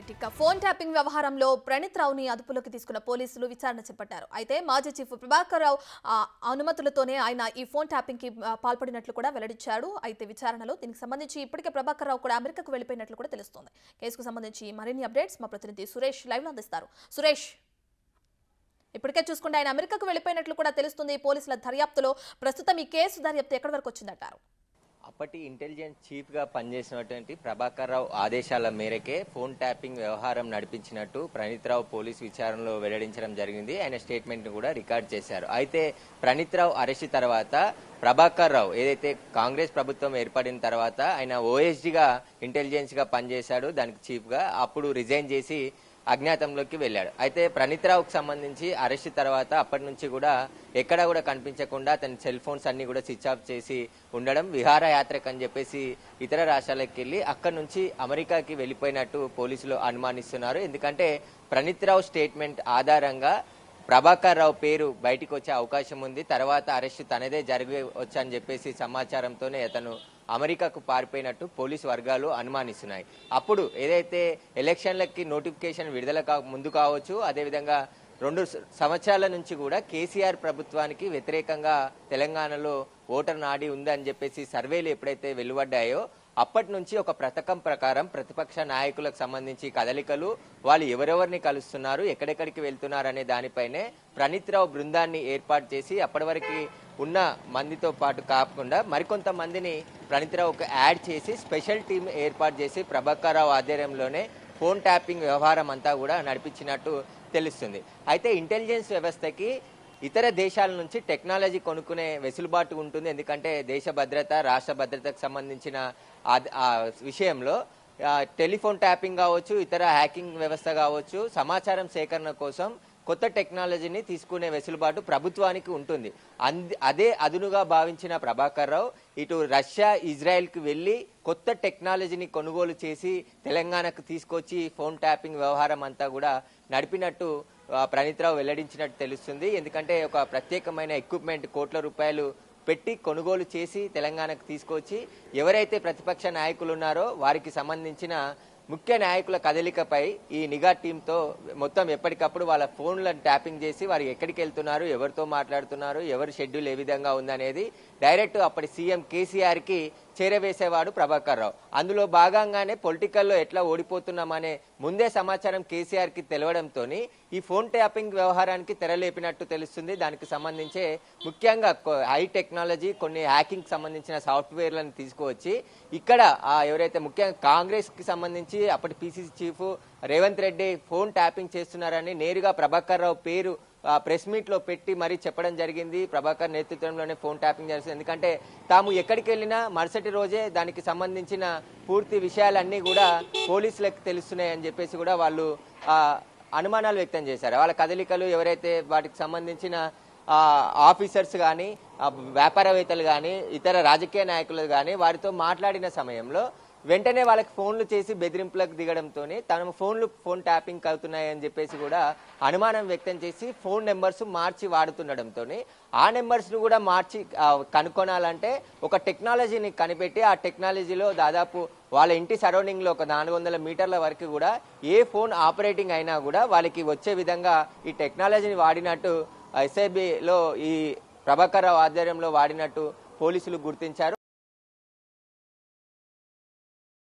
Right ఇక phone tapping వ్యవహారంలో ప్రణీత్ రావుని అదుపులోకి తీసుకున్న పోలీసులు విచారణ చేపట్టారు. అయితే మాజీ చీఫ్ ప్రభాకర్ రావు అనుమతులతోనే ఆయన ఈ ఫోన్ ట్యాపింగ్ కి పాల్పడినట్లు కూడా వెల్లడించాడు. అయితే విచారణలో దీనికి సంబంధించి ఇప్పటికే ప్రభాకర్ రావు కూడా అమెరికాకు వెళ్లిపోయినట్లు కూడా తెలుస్తోంది. కేసుకు సంబంధించి మరిన్ని అప్డేట్స్ మా ప్రతినిధి సురేష్ లైవ్ లో అందిస్తారు. సురేష్, ఇప్పటికే చూసుకుంటే ఆయన అమెరికాకు వెళ్లిపోయినట్లు కూడా తెలుస్తుంది. పోలీసుల దర్యాప్తులో ప్రస్తుతం ఈ కేసు దర్యాప్తు ఎక్కడి వరకు వచ్చిందంటారు? అప్పటి ఇంటెలిజెన్స్ చీఫ్ గా పనిచేసినటువంటి ప్రభాకర్ రావు ఆదేశాల మేరకే ఫోన్ ట్యాపింగ్ వ్యవహారం నడిపించినట్టు ప్రణీత్ రావు పోలీసు విచారణలో వెల్లడించడం జరిగింది. ఆయన స్టేట్మెంట్ ను కూడా రికార్డ్ చేశారు. అయితే ప్రణీత్ రావు అరెస్ట్ తర్వాత ప్రభాకర్ రావు ఏదైతే కాంగ్రెస్ ప్రభుత్వం ఏర్పడిన తర్వాత ఆయన ఓఎస్డీగా ఇంటెలిజెన్స్ గా పనిచేశాడు, దానికి చీఫ్ గా. అప్పుడు రిజైన్ చేసి అజ్ఞాతంలోకి వెళ్ళాడు. అయితే ప్రణీత్ రావుకు సంబంధించి అరెస్ట్ తర్వాత అప్పటి నుంచి కూడా ఎక్కడా కూడా కనిపించకుండా తన సెల్ ఫోన్స్ అన్ని కూడా స్విచ్ ఆఫ్ చేసి ఉండడం, విహారయాత్రకు అని చెప్పేసి ఇతర రాష్ట్రాలకు వెళ్ళి అక్కడి నుంచి అమెరికాకి వెళ్ళిపోయినట్టు పోలీసులు అనుమానిస్తున్నారు. ఎందుకంటే ప్రణీత్ రావు స్టేట్మెంట్ ఆధారంగా ప్రభాకర్ రావు పేరు బయటికి వచ్చే అవకాశం ఉంది. తర్వాత అరెస్ట్ తనదే జరగవచ్చని చెప్పేసి సమాచారంతోనే అతను అమెరికాకు పారిపోయినట్టు పోలీసు వర్గాలు అనుమానిస్తున్నాయి. అప్పుడు ఏదైతే ఎలక్షన్లకి నోటిఫికేషన్ విడుదల ముందు కావచ్చు, అదేవిధంగా 2 సంవత్సరాల నుంచి కూడా కేసీఆర్ ప్రభుత్వానికి వ్యతిరేకంగా తెలంగాణలో ఓటర్ నాడి ఉందని చెప్పేసి సర్వేలు ఎప్పుడైతే వెలువడ్డాయో అప్పటి నుంచి ఒక పథకం ప్రకారం ప్రతిపక్ష నాయకులకు సంబంధించి కదలికలు, వాళ్ళు ఎవరెవరిని కలుస్తున్నారు, ఎక్కడెక్కడికి వెళ్తున్నారు అనే దానిపైనే ప్రణీత్ రావు బృందాన్ని ఏర్పాటు చేసి అప్పటి వరకు ఉన్న మందితో పాటు కాకుండా మరికొంతమందిని ప్రణీత్ రావుకు యాడ్ చేసి స్పెషల్ టీం ఏర్పాటు చేసి ప్రభాకర్ రావు ఆధ్వర్యంలోనే ఫోన్ ట్యాపింగ్ వ్యవహారం అంతా కూడా నడిపించినట్టు తెలుస్తుంది. అయితే ఇంటెలిజెన్స్ వ్యవస్థకి ఇతర దేశాల నుంచి టెక్నాలజీ కొనుక్కునే వెసులుబాటు ఉంటుంది. ఎందుకంటే దేశ భద్రత, రాష్ట్ర భద్రతకు సంబంధించిన విషయంలో టెలిఫోన్ ట్యాపింగ్ కావచ్చు, ఇతర హ్యాకింగ్ వ్యవస్థ కావచ్చు, సమాచారం సేకరణ కోసం కొత్త టెక్నాలజీని తీసుకునే వెసులుబాటు ప్రభుత్వానికి ఉంటుంది. అదే అదునుగా భావించిన ప్రభాకర్ రావు ఇటు రష్యా, ఇజ్రాయెల్కి వెళ్లి కొత్త టెక్నాలజీని కొనుగోలు చేసి తెలంగాణకు తీసుకొచ్చి ఫోన్ ట్యాపింగ్ వ్యవహారం అంతా కూడా నడిపినట్టు ప్రణీత్ రావు వెల్లడించినట్టు తెలుస్తుంది. ఎందుకంటే ఒక ప్రత్యేకమైన ఎక్విప్మెంట్ కోట్ల రూపాయలు పెట్టి కొనుగోలు చేసి తెలంగాణకు తీసుకొచ్చి ఎవరైతే ప్రతిపక్ష నాయకులు ఉన్నారో వారికి సంబంధించిన ముఖ్య నాయకుల కదలికపై ఈ నిఘా టీంతో మొత్తం ఎప్పటికప్పుడు వాళ్ళ ఫోన్లను ట్యాపింగ్ చేసి వారు ఎక్కడికి వెళ్తున్నారు, ఎవరితో మాట్లాడుతున్నారు, ఎవరి షెడ్యూల్ ఏ విధంగా ఉందనేది డైరెక్ట్ అప్పటి సీఎం కేసీఆర్ కి చేరవేసేవాడు ప్రభాకర్ రావు. అందులో భాగంగానే పొలిటికల్లో ఎట్లా ఓడిపోతున్నామనే ముందే సమాచారం కేసీఆర్ కి తెలవడంతో ఈ ఫోన్ ట్యాపింగ్ వ్యవహారానికి తెరలేపినట్టు తెలుస్తుంది. దానికి సంబంధించే ముఖ్యంగా హై టెక్నాలజీ, కొన్ని హ్యాకింగ్ సంబంధించిన సాఫ్ట్వేర్లను తీసుకువచ్చి ఇక్కడ ఎవరైతే ముఖ్యంగా కాంగ్రెస్ కి సంబంధించి అప్పటి PCC chief Revanth Reddy phone tapping చేస్తున్నారని నేరుగా ప్రభాకర్ రావు పేరు ప్రెస్ మీట్ లో పెట్టి మరీ చెప్పడం జరిగింది. ప్రభాకర్ నేతృత్వంలోనే ఫోన్ ట్యాపింగ్ చేస్తుంది. ఎందుకంటే తాము ఎక్కడికి వెళ్ళినా మరుసటి రోజే దానికి సంబంధించిన పూర్తి విషయాలన్నీ కూడా పోలీసులకు తెలుస్తున్నాయి అని చెప్పేసి కూడా వాళ్ళు అనుమానాలు వ్యక్తం చేశారు. వాళ్ళ కదలికలు ఎవరైతే వాటికి సంబంధించిన ఆఫీసర్స్ కానీ, వ్యాపారవేత్తలు కానీ, ఇతర రాజకీయ నాయకులు కానీ వారితో మాట్లాడిన సమయంలో వెంటనే వాళ్ళకి ఫోన్లు చేసి బెదిరింపులకు దిగడంతో ఫోన్ ట్యాపింగ్ అవుతున్నాయని చెప్పేసి కూడా అనుమానం వ్యక్తం చేసి ఫోన్ నెంబర్స్ మార్చి వాడుతుండడంతో ఆ నెంబర్స్ ను కూడా మార్చి కనుక్కోనాలంటే ఒక టెక్నాలజీని కనిపెట్టి ఆ టెక్నాలజీలో దాదాపు వాళ్ళ ఇంటి సరౌండింగ్ లో ఒక 400 మీటర్ల వరకు కూడా ఏ ఫోన్ ఆపరేటింగ్ అయినా కూడా వాళ్ళకి వచ్చే విధంగా ఈ టెక్నాలజీని వాడినట్టు ఎస్ఐబిలో ఈ ప్రభాకర్ రావు ఆధ్వర్యంలో వాడినట్టు పోలీసులు గుర్తించారు.